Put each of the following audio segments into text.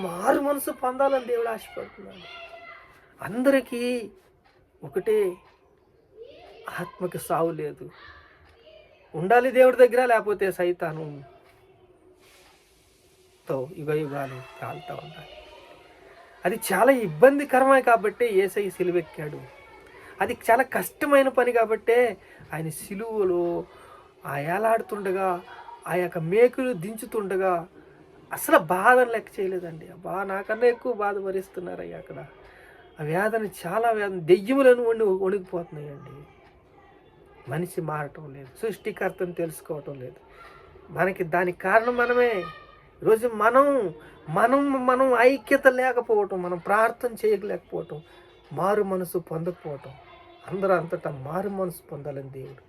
మారు మనసు పొందాలని దేవుడు ఆశపడుతున్నాడు. అందరికీ ఒకటే, ఆత్మకి సావు లేదు. ఉండాలి దేవుడి దగ్గర, లేకపోతే సైతానుతో యుగాలు కాలుతూ ఉండాలి. అది చాలా ఇబ్బందికరమే కాబట్టే యేసయ్య సిలువెక్కాడు. అది చాలా కష్టమైన పని కాబట్టే ఆయన సిలువలో ఏలాడుతుండగా, ఆ యొక్క మేకులు దించుతుండగా అసలు బాధను లెక్క చేయలేదండి. నాకన్నా ఎక్కువ బాధ భరిస్తున్నారయ్యా అక్కడ. ఆ వేదన, చాలా వేదన, దెయ్యములను వణికిపోతున్నాయండి. మనిషి మారటం లేదు, సృష్టికర్తను తెలుసుకోవటం లేదు. మనకి దానికి కారణం మనమే. ఈరోజు మనం ఐక్యత లేకపోవటం, మనం ప్రార్థన చేయలేకపోవటం, మారు మనసు పొందకపోవటం. అందరూ అంతటా మారు మనసు పొందాలని దేవుడు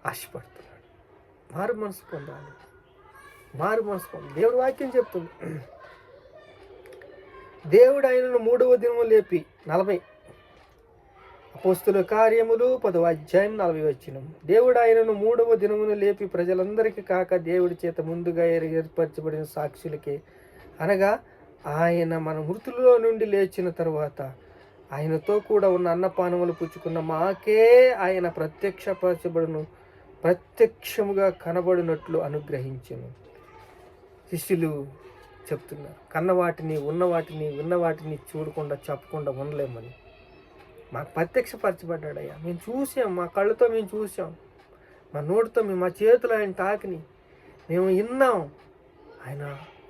ఆశపడుతున్నాడు. మారు మనసు పొందాలి, మారు మనసు పొందాలి. దేవుడు వాక్యం చెప్తుంది, దేవుడు ఆయనను 3వ దినము లేపి 40 అపోస్తుల కార్యములు 10వ అధ్యాయం 40 వచనం. దేవుడు ఆయనను 3వ దినమును లేపి ప్రజలందరికీ కాక దేవుడి చేత ముందుగా ఏర్పరచబడిన సాక్షులకే, అనగా ఆయన మన మృతులలో నుండి లేచిన తరువాత ఆయనతో కూడా ఉన్న అన్నపానములు పుచ్చుకున్న మాకే ఆయన ప్రత్యక్షముగా కనబడినట్లు అనుగ్రహించెను. శిష్యులు చెప్తున్నారు, కన్నవాటిని, విన్నవాటిని చూడకుండా చెప్పకుండా ఉండలేమని. మాకు ప్రత్యక్షపరచబడ్డాడయ్యా. మేము చూసాం, మా కళ్ళతో మేము చూసాం, మా నోటితో మా చేతులు ఆయన తాకిని మేము విన్నాం. ఆయన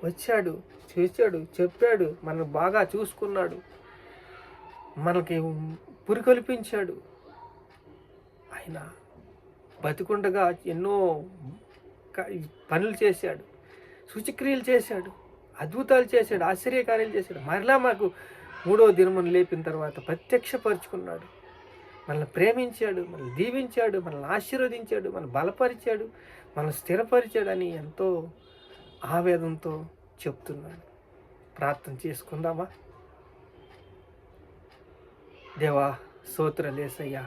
వచ్చాడు, చేశాడు, చెప్పాడు, మనల్ని బాగా చూసుకున్నాడు, మనకి పురికొల్పించాడు. ఆయన బతికుండగా ఎన్నో పనులు చేశాడు, సూచక్రియలు చేశాడు, అద్భుతాలు చేశాడు, ఆశ్చర్యకార్యాలు చేశాడు. మరలా మాకు 3వ దినమును లేపిన తర్వాత ప్రత్యక్షపరుచుకున్నాడు. మనల్ని ప్రేమించాడు, మనల్ని దీవించాడు, మనల్ని ఆశీర్వదించాడు, మనల్ని బలపరిచాడు, మనల్ని స్థిరపరిచాడు అని ఎంతో ఆవేదనతో చెప్తున్నాడు. ప్రార్థన చేసుకుందామా? దేవా, స్తోత్రాలేసయ్యా.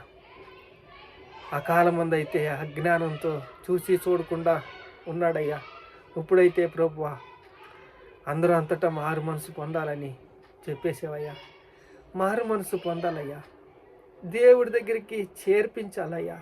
ఆ కాలం ముందైతే అజ్ఞానంతో చూసి చూడకుండా ఉన్నాడయ్యా. ఇప్పుడైతే ప్రభువా, అందరూ అంతటా మారు మనసు పొందాలని చెప్పేసేవయ్యా. మారు మనసు పొందాలయ్యా, దేవుడి దగ్గరికి చేర్పించాలయ్యా.